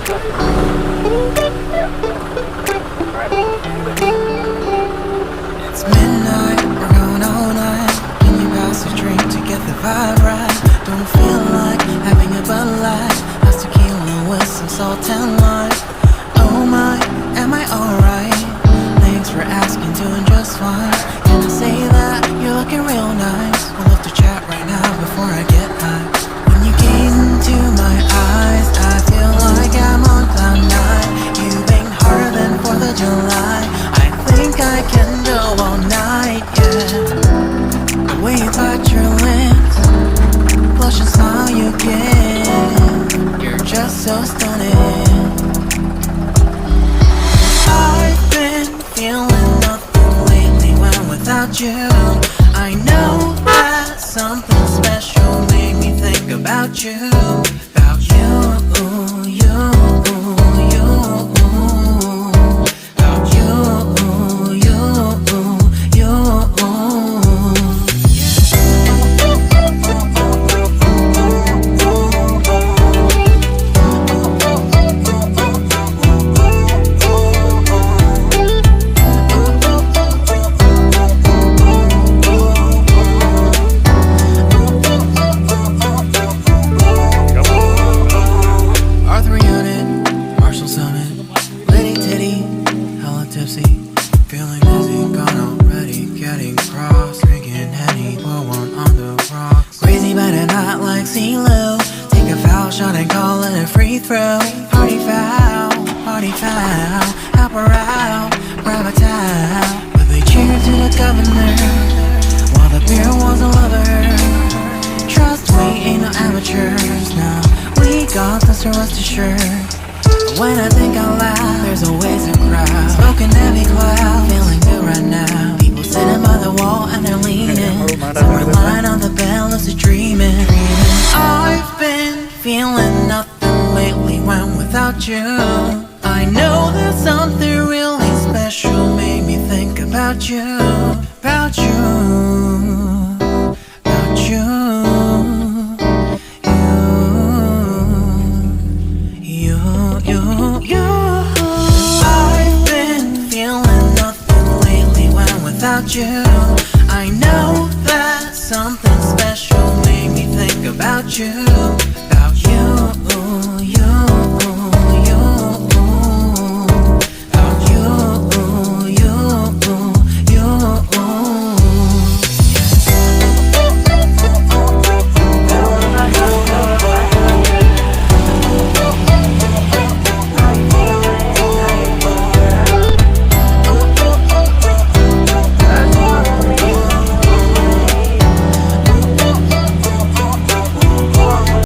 It's midnight, we're going all night. Can you pass a drink to get the vibe right? Don't feel like having a Bud Light. How's tequila with some salt and lime? Oh my, am I alright? Thanks for asking, doing just fine. Can I say that you're looking real nice? We'll have to chat right now before I get high. When you gaze into my eyes, I feel like I'm on cloud nine. You bang harder than 4th of July. I think I can go all night, yeah. The way you bite your lips, blush and smile you give, you're just so stunning. I've been feeling nothing lately when without you. I know that something special made me think about you. About you, you, you. About you, you, you. Feeling dizzy, gone already, getting cross. Drinking Henny, pour one on the rocks. Crazy but not like CeeLo. Take a foul shot and call it a free throw. Party foul, help her out, grab a towel. But they cheered to the governor, while the beer was a lover. Trust we ain't no amateurs, now we got this to rest assured. When I think out loud, there's always a crowd. Smoking heavy cloud, feeling good right now. People sitting by the wall and they're leaning. Some are lying on the bed, lucid dreaming. I've been feeling nothing lately when without you. I know that something really special made me think about you. About you, about you. I've been feeling nothing lately when without you. I know that something special made me think about you.